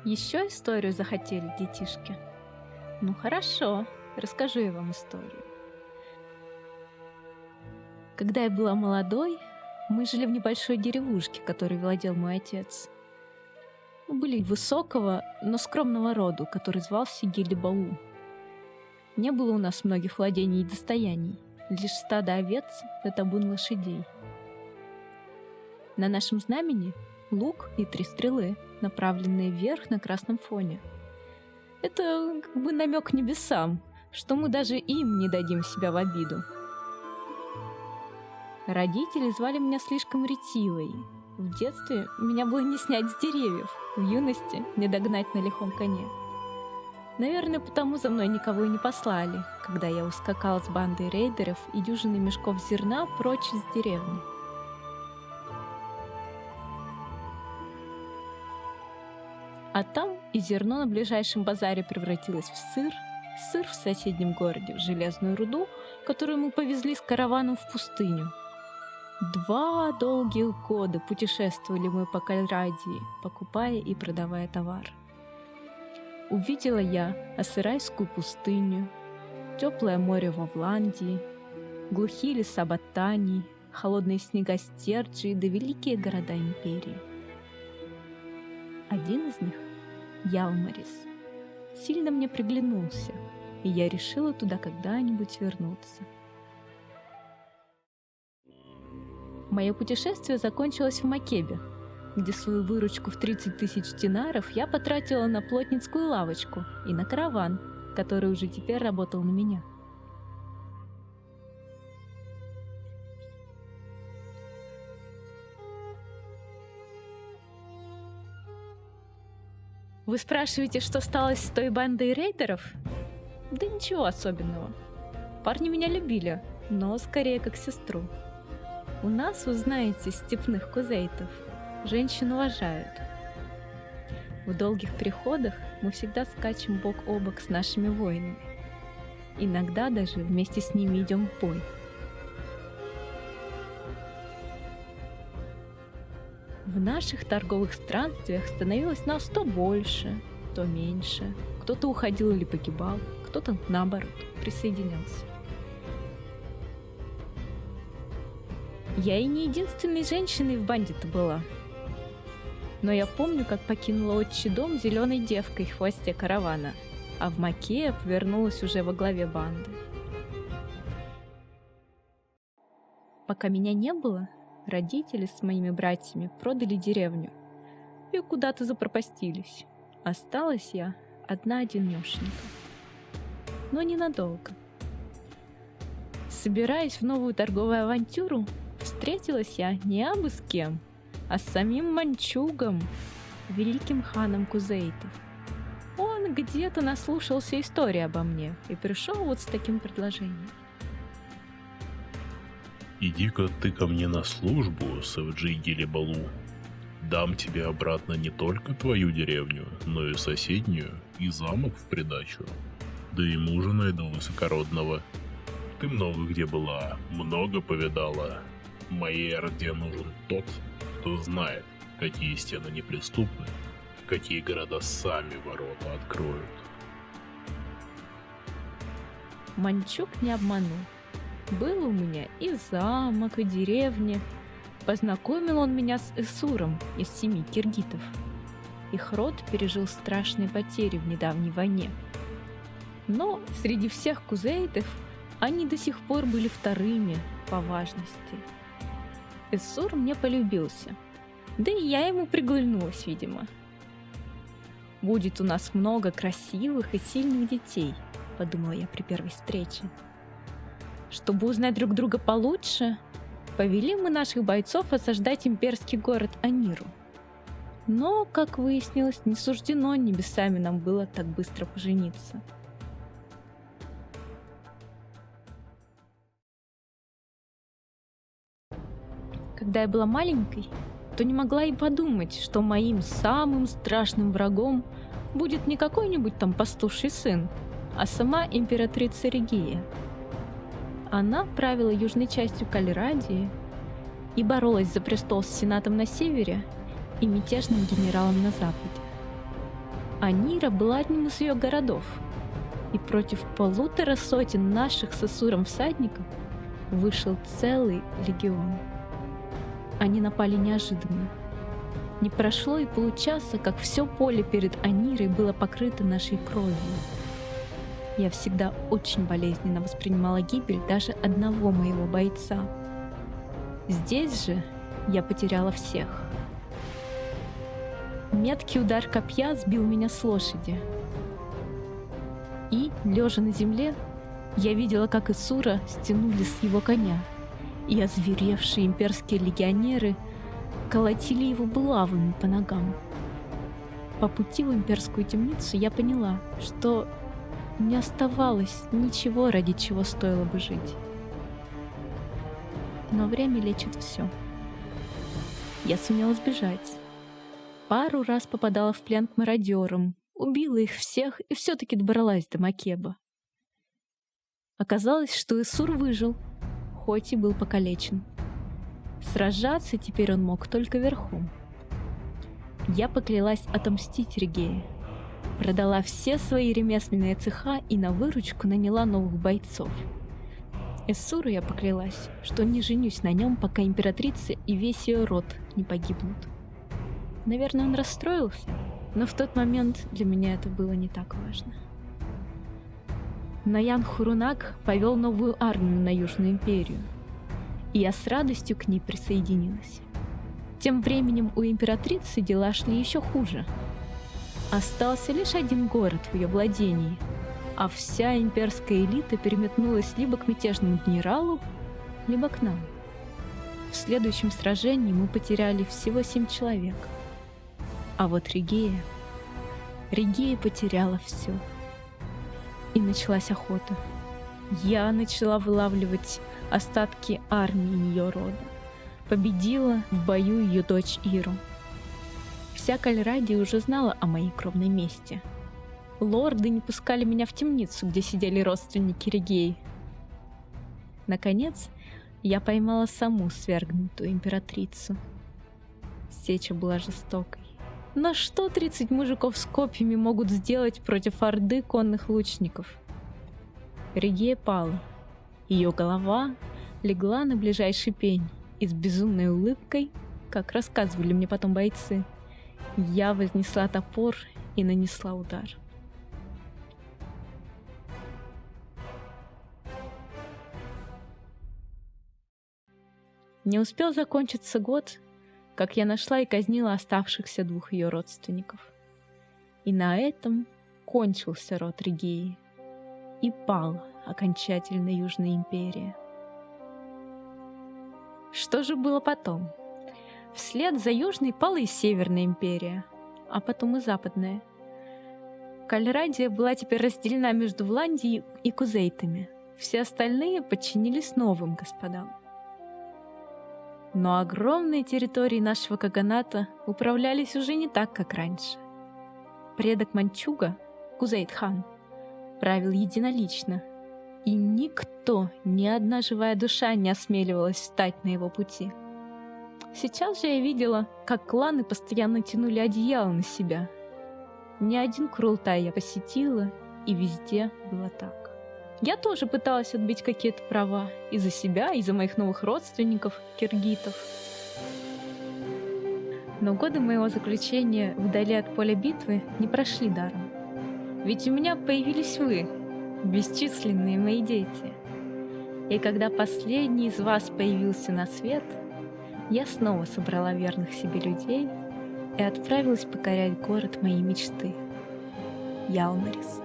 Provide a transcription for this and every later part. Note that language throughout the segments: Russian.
Еще историю захотели детишки? Ну хорошо, расскажу я вам историю. Когда я была молодой, мы жили в небольшой деревушке, которой владел мой отец. Мы были высокого, но скромного роду, который звался Гилибау. Не было у нас многих владений и достояний, лишь стадо овец да табун лошадей. На нашем знамени лук и 3 стрелы, направленные вверх на красном фоне. Это как бы намек небесам, что мы даже им не дадим себя в обиду. Родители звали меня слишком ретивой. В детстве меня было не снять с деревьев, в юности не догнать на лихом коне. Наверное, потому за мной никого и не послали, когда я ускакал с бандой рейдеров и дюжиной мешков зерна прочь из деревни. А там и зерно на ближайшем базаре превратилось в сыр, сыр в соседнем городе в железную руду, которую мы повезли с караваном в пустыню. 2 долгих года путешествовали мы по Кальрадии, покупая и продавая товар. Увидела я Ассырайскую пустыню, теплое море во Вландии, глухие леса Ботании, холодные снега Стерджии да великие города империи. Один из них, Ялмарис, сильно мне приглянулся, и я решила туда когда-нибудь вернуться. Мое путешествие закончилось в Макебе, где свою выручку в 30 000 динаров я потратила на плотницкую лавочку и на караван, который уже теперь работал на меня. Вы спрашиваете, что стало с той бандой рейдеров? Да ничего особенного. Парни меня любили, но скорее как сестру. У нас, вы знаете, степных кузейтов, женщин уважают. В долгих переходах мы всегда скачем бок о бок с нашими воинами. Иногда даже вместе с ними идем в бой. В наших торговых странствиях становилось нас то больше, то меньше. Кто-то уходил или погибал, кто-то, наоборот, присоединялся. Я и не единственной женщиной в банде-то была. Но я помню, как покинула отчий дом зеленой девкой в хвосте каравана, а в Макеев вернулась уже во главе банды. Пока меня не было, родители с моими братьями продали деревню и куда-то запропастились. Осталась я одна-одинешенька. Но ненадолго. Собираясь в новую торговую авантюру, встретилась я не абы с кем, а с самим Манчугом, великим ханом кузейтов. Он где-то наслушался истории обо мне и пришел вот с таким предложением. «Иди-ка ты ко мне на службу, Савджи Гилибалу. Дам тебе обратно не только твою деревню, но и соседнюю, и замок в придачу. Да и мужа найду высокородного. Ты много где была, много повидала. Моей орде нужен тот, кто знает, какие стены неприступны, какие города сами ворота откроют». Манчуг не обманул. Был у меня и замок, и деревня. Познакомил он меня с Эсуром из 7 киргитов. Их род пережил страшные потери в недавней войне. Но среди всех кузейтов они до сих пор были вторыми по важности. Эсур мне полюбился, да и я ему приглянулась, видимо. «Будет у нас много красивых и сильных детей», — подумала я при первой встрече. Чтобы узнать друг друга получше, повели мы наших бойцов осаждать имперский город Аниру. Но, как выяснилось, не суждено небесами нам было так быстро пожениться. Когда я была маленькой, то не могла и подумать, что моим самым страшным врагом будет не какой-нибудь там пастуший сын, а сама императрица Регия. Она правила южной частью Кальрадии и боролась за престол с сенатом на севере и мятежным генералом на западе. Анира была одним из ее городов, и против 1,5 наших с Исуром всадников вышел целый легион. Они напали неожиданно. Не прошло и получаса, как все поле перед Анирой было покрыто нашей кровью. Я всегда очень болезненно воспринимала гибель даже одного моего бойца. Здесь же я потеряла всех. Меткий удар копья сбил меня с лошади. И, лежа на земле, я видела, как Исура стянули с его коня, и озверевшие имперские легионеры колотили его булавами по ногам. По пути в имперскую темницу я поняла, что не оставалось ничего, ради чего стоило бы жить. Но время лечит все. Я сумела сбежать. Пару раз попадала в плен к мародерам, убила их всех и все-таки добралась до Макеба. Оказалось, что Исур выжил, хоть и был покалечен. Сражаться теперь он мог только верхом. Я поклялась отомстить Регее, продала все свои ремесленные цеха и на выручку наняла новых бойцов. Исуру я поклялась, что не женюсь на нем, пока императрица и весь ее род не погибнут. Наверное, он расстроился, но в тот момент для меня это было не так важно. Наян Хурунак повел новую армию на Южную империю, и я с радостью к ней присоединилась. Тем временем у императрицы дела шли еще хуже. Остался лишь один город в ее владении, а вся имперская элита переметнулась либо к мятежному генералу, либо к нам. В следующем сражении мы потеряли всего 7 человек. А вот Регея потеряла все. И началась охота. Я начала вылавливать остатки армии ее рода. Победила в бою ее дочь Иру. Вся Кальрадия уже знала о моей кровной мести. Лорды не пускали меня в темницу, где сидели родственники Регеи. Наконец, я поймала саму свергнутую императрицу. Сеча была жестокой. Но что 30 мужиков с копьями могут сделать против орды конных лучников? Регея пала. Ее голова легла на ближайший пень, и с безумной улыбкой, как рассказывали мне потом бойцы, я вознесла топор и нанесла удар. Не успел закончиться год, как я нашла и казнила оставшихся 2 ее родственников. И на этом кончился род Регеи, и пала окончательно Южная империя. Что же было потом? Вслед за Южной пала и Северная империя, а потом и Западная. Кальрадия была теперь разделена между Вландией и Кузейтами. Все остальные подчинились новым господам. Но огромные территории нашего каганата управлялись уже не так, как раньше. Предок Манчуга, Кузейт-хан, правил единолично, и никто, ни одна живая душа не осмеливалась встать на его пути. Сейчас же я видела, как кланы постоянно тянули одеяло на себя. Ни один Курултай я посетила, и везде было так. Я тоже пыталась отбить какие-то права и за себя, и за моих новых родственников, киргитов. Но годы моего заключения вдали от поля битвы не прошли даром. Ведь у меня появились вы, бесчисленные мои дети. И когда последний из вас появился на свет, я снова собрала верных себе людей и отправилась покорять город моей мечты — Ялмарис.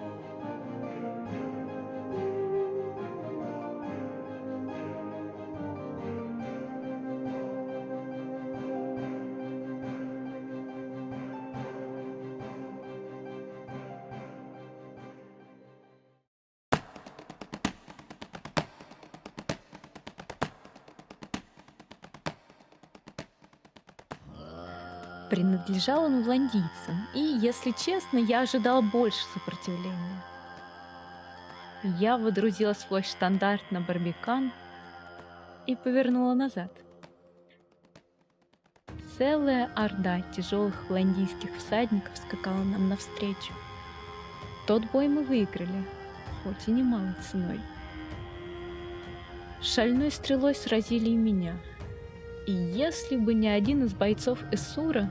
Принадлежал он вландийцам, и, если честно, я ожидала больше сопротивления. Я водрузила свой штандарт на барбикан и повернула назад. целая орда тяжелых холандийских всадников скакала нам навстречу. Тот бой мы выиграли, хоть и немалой ценой. Шальной стрелой сразили и меня. И если бы не один из бойцов Эссура,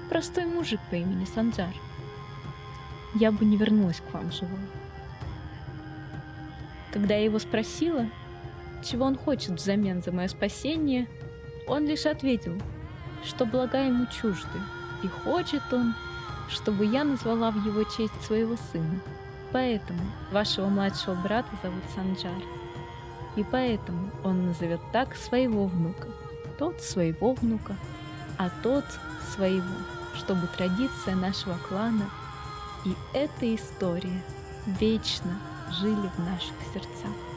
простой мужик по имени Санджар, я бы не вернулась к вам живой. Когда я его спросила, чего он хочет взамен за мое спасение, он лишь ответил, что блага ему чужды, и хочет он, чтобы я назвала в его честь своего сына. Поэтому вашего младшего брата зовут Санджар. И поэтому он назовет так своего внука, тот своего внука, а тот своего, чтобы традиция нашего клана и эта история вечно жили в наших сердцах.